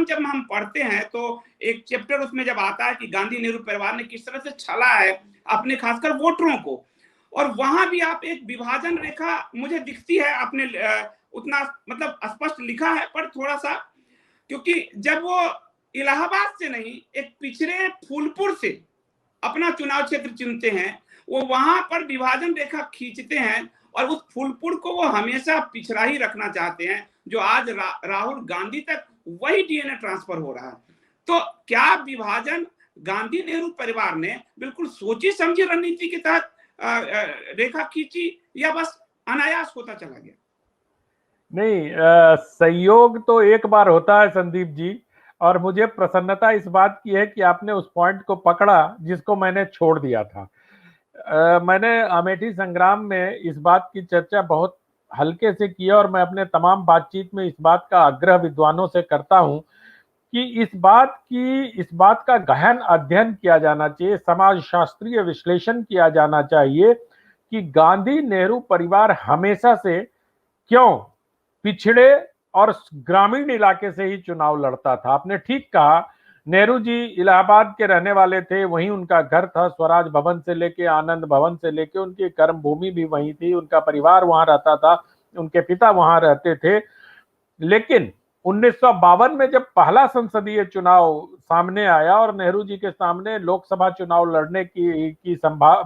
इतिहास जब हम पढ़ते हैं तो एक चैप्टर उसमें जब आता है कि गांधी नेहरू परिवार ने किस तरह से छला है अपने खासकर वोटरों को, और वहां भी आप एक विभाजन रेखा मुझे दिखती है। आपने उतना मतलब स्पष्ट लिखा है पर थोड़ा सा, क्योंकि जब वो इलाहाबाद से नहीं एक पिछड़े फूलपुर से अपना चुनाव क्षेत्र चुनते हैं, वो वहां पर विभाजन रेखा खींचते हैं और उस फूलपुर को वो हमेशा पिछड़ा ही रखना चाहते हैं, जो आज राहुल गांधी तक वही डीएनए ट्रांसफर हो रहा है। तो क्या विभाजन गांधी नेहरू परिवार ने बिल्कुल सोची समझी रणनीति के तहत रेखा खींची या बस अनायास होता चला गया? नहीं, संयोग तो एक बार होता है संदीप जी, और मुझे प्रसन्नता इस बात की है कि आपने उस पॉइंट को पकड़ा जिसको मैंने छोड़ दिया था। मैंने अमेठी संग्राम में इस बात की चर्चा बहुत हल्के से की और मैं अपने तमाम बातचीत में इस बात का आग्रह विद्वानों से करता हूं कि इस बात का गहन अध्ययन किया जाना चाहिए, समाज शास्त्रीय विश्लेषण किया जाना चाहिए कि गांधी नेहरू परिवार हमेशा से क्यों पिछड़े और ग्रामीण इलाके से ही चुनाव लड़ता था। आपने ठीक कहा, नेहरू जी इलाहाबाद के रहने वाले थे, वहीं उनका घर था, स्वराज भवन से लेके आनंद भवन से लेके उनकी कर्म भूमि भी वहीं थी, उनका परिवार वहां रहता था, उनके पिता वहां रहते थे। लेकिन 1952 में जब पहला संसदीय चुनाव सामने आया और नेहरू जी के सामने लोकसभा चुनाव लड़ने की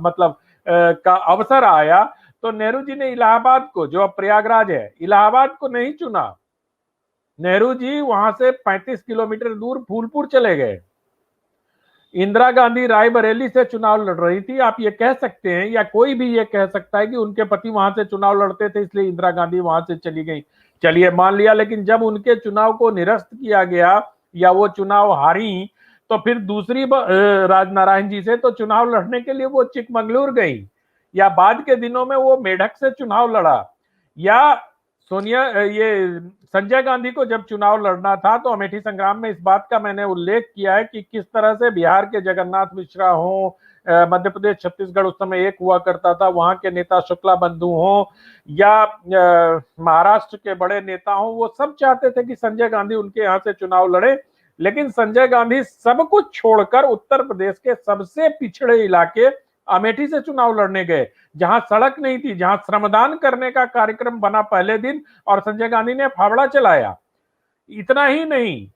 मतलब का अवसर आया, तो नेहरू जी ने इलाहाबाद को, जो अब प्रयागराज है, इलाहाबाद को नहीं चुना। नेहरू जी वहां से 35 किलोमीटर दूर फूलपुर चले गए। इंदिरा गांधी रायबरेली से चुनाव लड़ रही थी। आप ये कह सकते हैं या कोई भी ये कह सकता है कि उनके पति वहां से चुनाव लड़ते थे इसलिए इंदिरा गांधी वहां से चली गई। चलिए मान लिया, लेकिन जब उनके चुनाव को निरस्त किया गया या वो चुनाव हारी, तो फिर दूसरी राजनारायण जी से तो चुनाव लड़ने के लिए वो चिकमंगलूर गई, या बाद के दिनों में वो मेढक से चुनाव लड़ा, या ये संजय गांधी को जब चुनाव लड़ना था तो अमेठी संग्राम में इस बात का मैंने उल्लेख किया है कि किस तरह से बिहार के जगन्नाथ मिश्रा हो, मध्य प्रदेश छत्तीसगढ़ उस समय एक हुआ करता था, वहां के नेता शुक्ला बंधु हो, या महाराष्ट्र के बड़े नेता हो, वो सब चाहते थे कि संजय गांधी उनके यहाँ से चुनाव लड़े। लेकिन संजय गांधी सब कुछ छोड़कर उत्तर प्रदेश के सबसे पिछड़े इलाके अमेठी से चुनाव लड़ने गए, जहां सड़क नहीं थी, जहां श्रमदान करने का कार्यक्रम बना पहले दिन और संजय गांधी ने फावड़ा चलाया। इतना ही नहीं,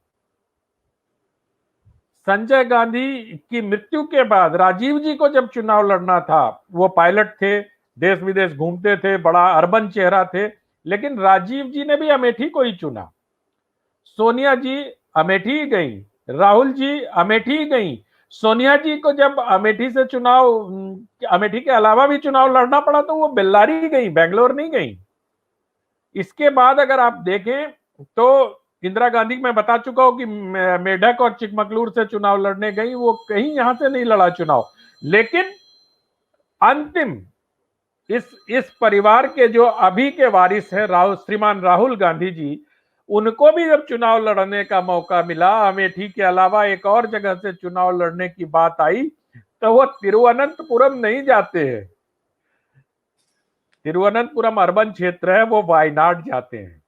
संजय गांधी की मृत्यु के बाद राजीव जी को जब चुनाव लड़ना था, वो पायलट थे, देश विदेश घूमते थे, बड़ा अर्बन चेहरा थे, लेकिन राजीव जी ने भी अमेठी को ही चुना। सोनिया जी अमेठी गई, राहुल जी अमेठी गई। सोनिया जी को जब अमेठी से चुनाव, अमेठी के अलावा भी चुनाव लड़ना पड़ा तो वो बेल्लारी गई, बेंगलोर नहीं गई। इसके बाद अगर आप देखें तो इंदिरा गांधी मैं बता चुका हूं कि मेढक और चिकमगलूर से चुनाव लड़ने गई, वो कहीं यहां से नहीं लड़ा चुनाव। लेकिन अंतिम इस परिवार के जो अभी के वारिस हैं श्रीमान राहुल गांधी जी, उनको भी जब चुनाव लड़ने का मौका मिला, अमेठी के अलावा एक और जगह से चुनाव लड़ने की बात आई, तो वो तिरुवनंतपुरम नहीं जाते हैं। तिरुवनंतपुरम अर्बन क्षेत्र है, वो वायनाड जाते हैं।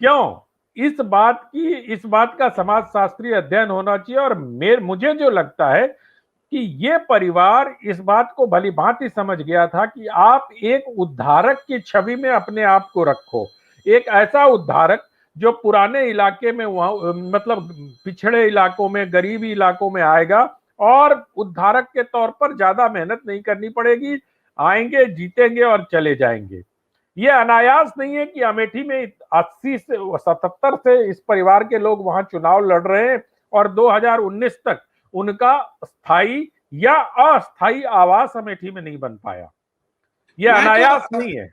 क्यों? इस बात का समाजशास्त्रीय अध्ययन होना चाहिए। और मुझे जो लगता है कि ये परिवार इस बात को भली भांति समझ गया था कि आप एक उद्धारक की छवि में अपने आप को रखो, एक ऐसा उद्धारक जो पुराने इलाके में मतलब पिछड़े इलाकों में, गरीबी इलाकों में आएगा और उद्धारक के तौर पर ज्यादा मेहनत नहीं करनी पड़ेगी, आएंगे, जीतेंगे और चले जाएंगे। ये अनायास नहीं है कि अमेठी में 80 से 77 से इस परिवार के लोग वहां चुनाव लड़ रहे हैं और 2019 तक उनका स्थायी या अस्थायी आवास अमेठी में नहीं बन पाया। ये अनायास नहीं है।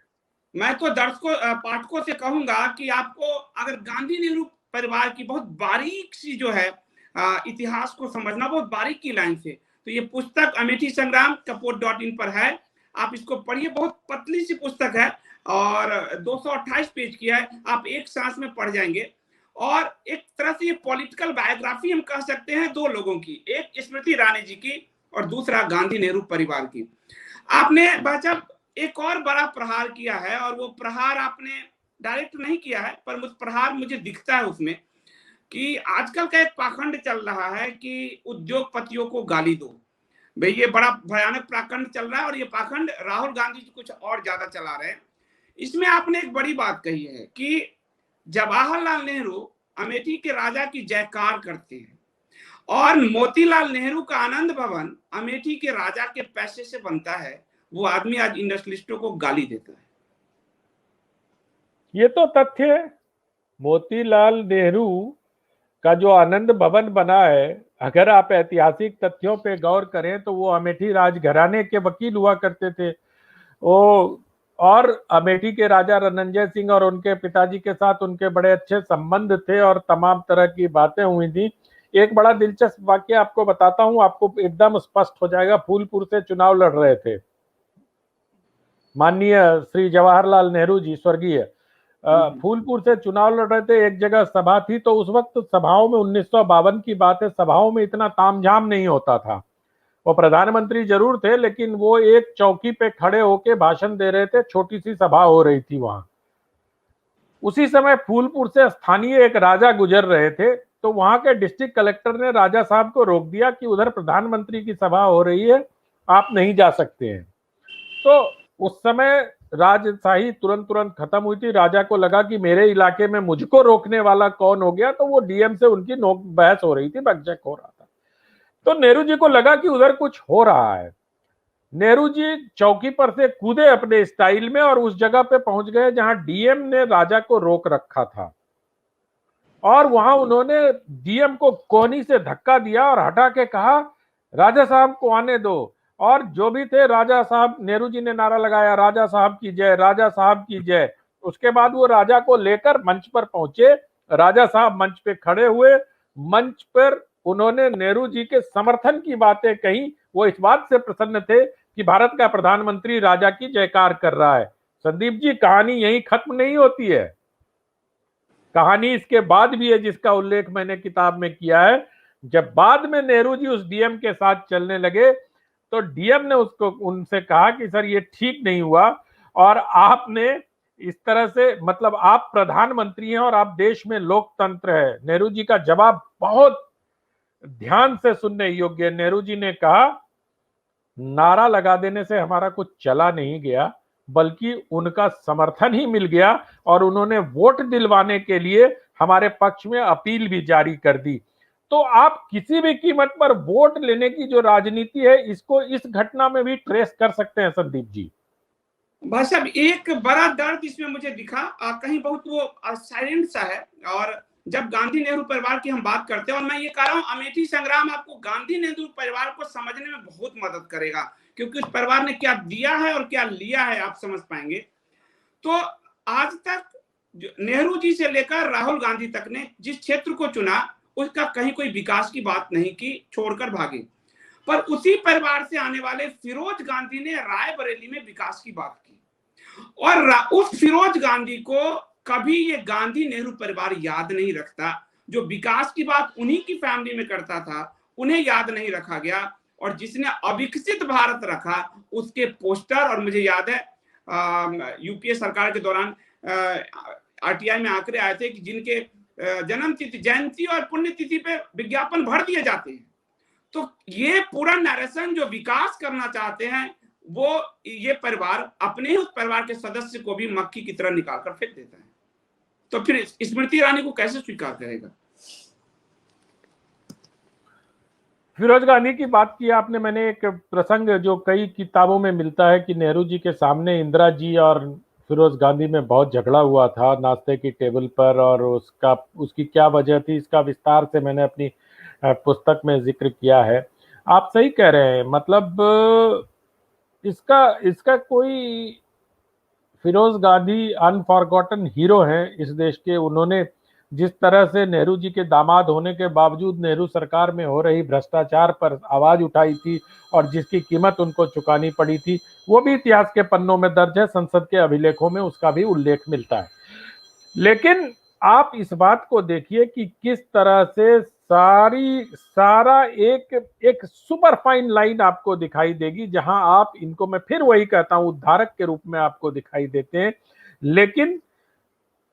मैं तो दर्शकों पाठकों से कहूंगा कि आपको अगर गांधी नेहरू परिवार की बहुत बारीक सी जो है इतिहास को समझना, बहुत बारीक की लाइन से, तो ये पुस्तक अमेठी संग्राम kapod.in पर है, आप इसको पढ़िए। बहुत पतली सी पुस्तक है और 228 पेज की है, आप एक सांस में पढ़ जाएंगे। और एक तरह से ये पॉलिटिकल बायोग्राफी हम कह सकते हैं दो लोगों की, एक स्मृति ईरानी जी की और दूसरा गांधी नेहरू परिवार की। आपने जब एक और बड़ा प्रहार किया है और वो प्रहार आपने डायरेक्ट नहीं किया है, पर प्रहार मुझे दिखता है उसमें कि आजकल का एक पाखंड चल रहा है कि उद्योगपतियों को गाली दो। भाई ये बड़ा भयानक पाखंड चल रहा है, और ये पाखंड राहुल गांधी जी कुछ और ज्यादा चला रहे हैं। इसमें आपने एक बड़ी बात कही है कि जवाहरलाल नेहरू अमेठी के राजा की जयकार करते हैं, और मोतीलाल नेहरू का आनंद भवन अमेठी के राजा के पैसे से बनता है। वो आदमी आज इंडस्ट्रियलिस्टों को गाली देता है। ये तो तथ्य है। मोतीलाल नेहरू का जो आनंद भवन बना है, अगर आप ऐतिहासिक तथ्यों पे गौर करें तो वो अमेठी राजघराने के वकील हुआ करते थे। वो और अमेठी के राजा रणंजय सिंह और उनके पिताजी के साथ उनके बड़े अच्छे संबंध थे और तमाम तरह की बातें हुई थी। एक बड़ा दिलचस्प वाक्य आपको बताता हूं, आपको एकदम स्पष्ट हो जाएगा। फूलपुर से चुनाव लड़ रहे थे माननीय श्री जवाहरलाल नेहरू जी, स्वर्गीय। फूलपुर से चुनाव लड़ रहे थे, एक जगह सभा थी, तो उस वक्त सभाओं में 1952 की बात है, सभाओं में इतना तामझाम नहीं होता था। वो प्रधानमंत्री जरूर थे, लेकिन वो एक चौकी पे खड़े होके भाषण दे रहे थे, छोटी सी सभा हो रही थी वहां। उसी समय फूलपुर से स्थानीय एक राजा गुजर रहे थे, तो वहां के डिस्ट्रिक्ट कलेक्टर ने राजा साहब को रोक दिया कि उधर प्रधानमंत्री की सभा हो रही है, आप नहीं जा सकते हैं। तो उस समय राजशाही तुरंत तुरंत खत्म हुई थी। राजा को लगा कि मेरे इलाके में मुझको रोकने वाला कौन हो गया, तो वो डीएम से उनकी नोक बहस हो रही थी, बकझक हो रहा था। तो नेहरू जी को लगा कि उधर कुछ हो रहा है। नेहरू जी चौकी पर से कूदे अपने स्टाइल में और उस जगह पे पहुंच गए जहां डीएम ने राजा को रोक रखा था, और वहां उन्होंने डीएम को कोहनी से धक्का दिया और हटा के कहा, राजा साहब को आने दो। और जो भी थे, राजा साहब, नेहरू जी ने नारा लगाया, राजा साहब की जय, राजा साहब की जय। उसके बाद वो राजा को लेकर मंच पर पहुंचे। राजा साहब मंच पे खड़े हुए। मंच पर उन्होंने नेहरू जी के समर्थन की बातें कही। वो इस बात से प्रसन्न थे कि भारत का प्रधानमंत्री राजा की जयकार कर रहा है। संदीप जी, कहानी यहीं खत्म नहीं होती है, कहानी इसके बाद भी है, जिसका उल्लेख मैंने किताब में किया है। जब बाद में नेहरू जी उस डीएम के साथ चलने लगे, तो डीएम ने उनसे कहा कि सर ये ठीक नहीं हुआ, और आपने इस तरह से, मतलब आप प्रधानमंत्री हैं और आप देश में लोकतंत्र है। नेहरू जी का जवाब बहुत ध्यान से सुनने योग्य है। नेहरू जी ने कहा, नारा लगा देने से हमारा कुछ चला नहीं गया, बल्कि उनका समर्थन ही मिल गया, और उन्होंने वोट दिलवाने के लिए हमारे पक्ष में अपील भी जारी कर दी। तो आप किसी भी कीमत पर वोट लेने की जो राजनीति है, इसको इस घटना में भी ट्रेस कर सकते हैं संदीप जी। भाई साहब, एक बड़ा दर्द इसमें मुझे दिखा, कहीं बहुत वो साइलेंट सा है। और जब गांधी नेहरू परिवार की हम बात करते हैं, और मैं ये कह रहा हूं, अमेठी संग्राम आपको गांधी नेहरू परिवार को समझने में बहुत मदद करेगा, क्योंकि उस परिवार ने क्या दिया है और क्या लिया है आप समझ पाएंगे। तो आज तक नेहरू जी से लेकर राहुल गांधी तक ने जिस क्षेत्र को चुना, उसका कहीं कोई विकास की बात नहीं की, छोड़कर भागे। पर उसी परिवार से आने वाले फिरोज गांधी ने रायबरेली में विकास की बात की, और उस फिरोज गांधी को कभी ये गांधी नेहरू परिवार याद नहीं रखता। जो विकास की बात उन्हीं की फैमिली में करता था, उन्हें याद नहीं रखा गया। और जिसने अविकसित भारत रखा, उसके पोस्टर, और मुझे याद है यूपीए सरकार के दौरान आरटीआई में आंकड़े आए थे कि जिनके जन्म तिथि, जयंती और पुण्यतिथि पे विज्ञापन भर दिए जाते हैं। तो ये पूरा नरेशन जो विकास करना चाहते हैं, वो ये परिवार अपने ही उस परिवार के सदस्य को भी मक्खी की तरह निकाल कर फेंक देता है। तो फिर स्मृति ईरानी को कैसे स्वीकार करेगा? फिरोज गांधी की बात की आपने, मैंने एक प्रसंग जो कई किताबों में मिलता है कि नेहरू जी के सामने इंदिरा जी और फिरोज गांधी में बहुत झगड़ा हुआ था नाश्ते की टेबल पर, और उसकी क्या वजह थी, इसका विस्तार से मैंने अपनी पुस्तक में जिक्र किया है। आप सही कह रहे हैं, मतलब इसका कोई, फिरोज गांधी अनफॉरगॉटन हीरो हैं इस देश के। उन्होंने जिस तरह से नेहरू जी के दामाद होने के बावजूद नेहरू सरकार में हो रही भ्रष्टाचार पर आवाज उठाई थी, और जिसकी कीमत उनको चुकानी पड़ी थी, वो भी इतिहास के पन्नों में दर्ज है। संसद के अभिलेखों में उसका भी उल्लेख मिलता है। लेकिन आप इस बात को देखिए कि किस तरह से सारा एक सुपर फाइन लाइन आपको दिखाई देगी, जहां आप इनको, मैं फिर वही कहता हूं, उद्धारक के रूप में आपको दिखाई देते हैं। लेकिन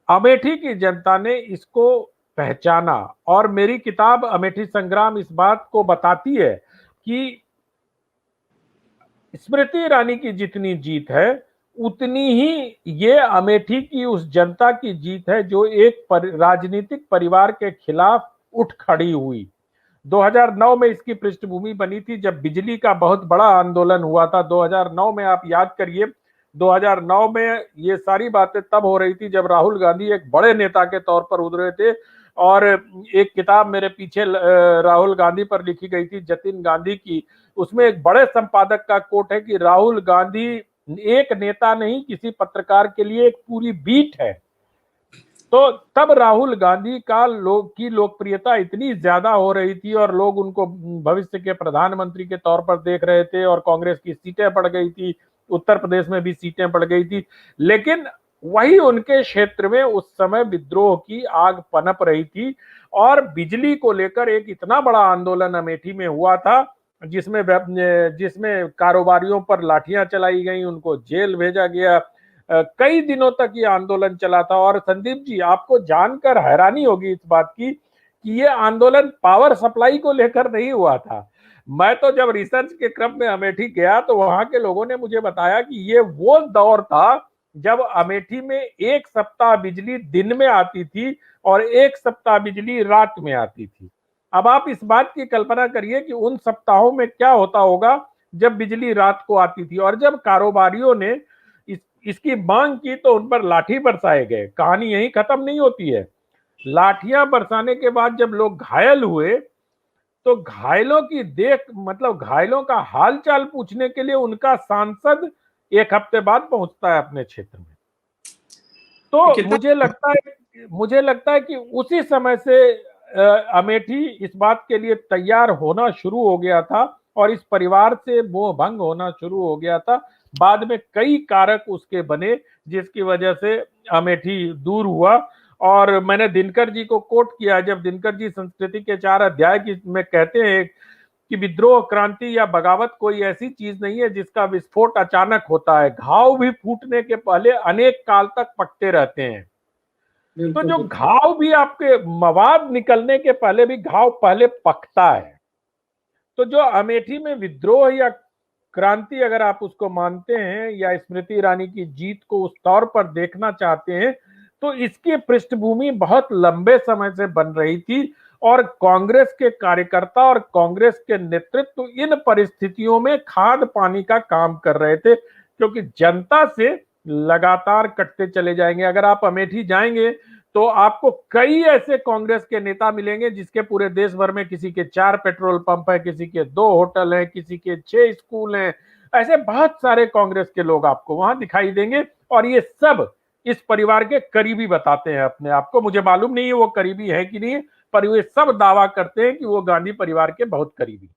अमेठी की जनता ने इसको पहचाना। और मेरी किताब अमेठी संग्राम इस बात को बताती है कि स्मृति ईरानी की जितनी जीत है उतनी ही ये अमेठी की उस जनता की जीत है जो एक राजनीतिक परिवार के खिलाफ उठ खड़ी हुई। 2009 में इसकी पृष्ठभूमि बनी थी जब बिजली का बहुत बड़ा आंदोलन हुआ था। 2009 में आप याद करिए, 2009 में ये सारी बातें तब हो रही थी जब राहुल गांधी एक बड़े नेता के तौर पर उभरे थे। और एक किताब मेरे पीछे राहुल गांधी पर लिखी गई थी, जतिन गांधी की। उसमें एक बड़े संपादक का कोट है कि राहुल गांधी एक नेता नहीं, किसी पत्रकार के लिए एक पूरी बीट है। तो तब राहुल गांधी की लोकप्रियता इतनी ज्यादा हो रही थी और लोग उनको भविष्य के प्रधानमंत्री के तौर पर देख रहे थे और कांग्रेस की सीटें बढ़ गई थी, उत्तर प्रदेश में भी सीटें बढ़ गई थी। लेकिन वही उनके क्षेत्र में उस समय विद्रोह की आग पनप रही थी और बिजली को लेकर एक इतना बड़ा आंदोलन अमेठी में हुआ था जिसमें जिसमें कारोबारियों पर लाठियां चलाई गई, उनको जेल भेजा गया। कई दिनों तक ये आंदोलन चला था। और संदीप जी, आपको जानकर हैरानी होगी इस बात की कि ये आंदोलन पावर सप्लाई को लेकर नहीं हुआ था। मैं तो जब रिसर्च के क्रम में अमेठी गया तो वहां के लोगों ने मुझे बताया कि ये वो दौर था जब अमेठी में एक सप्ताह बिजली दिन में आती थी और एक सप्ताह बिजली रात में आती थी। अब आप इस बात की कल्पना करिए कि उन सप्ताहों में क्या होता होगा जब बिजली रात को आती थी। और जब कारोबारियों ने इसकी मांग की तो उन पर लाठी बरसाए गए। कहानी यही खत्म नहीं होती है। लाठियां बरसाने के बाद जब लोग घायल हुए तो घायलों की घायलों का हालचाल पूछने के लिए उनका सांसद एक हफ्ते बाद पहुंचता है अपने क्षेत्र में। तो मुझे लगता है कि उसी समय से अमेठी इस बात के लिए तैयार होना शुरू हो गया था और इस परिवार से मोह भंग होना शुरू हो गया था। बाद में कई कारक उसके बने जिसकी वजह से अमेठी दूर हुआ। और मैंने दिनकर जी को कोट किया जब दिनकर जी संस्कृति के 4 अध्याय में कहते हैं कि विद्रोह, क्रांति या बगावत कोई ऐसी चीज नहीं है जिसका विस्फोट अचानक होता है। घाव भी फूटने के पहले अनेक काल तक पकते रहते हैं। तो जो घाव भी आपके मवाद निकलने के पहले भी घाव पहले पकता है। तो जो अमेठी में विद्रोह या क्रांति अगर आप उसको मानते हैं या स्मृति ईरानी की जीत को उस तौर पर देखना चाहते हैं तो इसकी पृष्ठभूमि बहुत लंबे समय से बन रही थी और कांग्रेस के कार्यकर्ता और कांग्रेस के नेतृत्व इन परिस्थितियों में खाद पानी का काम कर रहे थे क्योंकि जनता से लगातार कटते चले जाएंगे। अगर आप अमेठी जाएंगे तो आपको कई ऐसे कांग्रेस के नेता मिलेंगे जिसके पूरे देश भर में किसी के 4 पेट्रोल पंप है, किसी के 2 होटल हैं, किसी के 6 स्कूल हैं। ऐसे बहुत सारे कांग्रेस के लोग आपको वहां दिखाई देंगे और ये सब इस परिवार के करीबी बताते हैं अपने आप को। मुझे मालूम नहीं है वो करीबी है कि नहीं, पर वे सब दावा करते हैं कि वो गांधी परिवार के बहुत करीबी।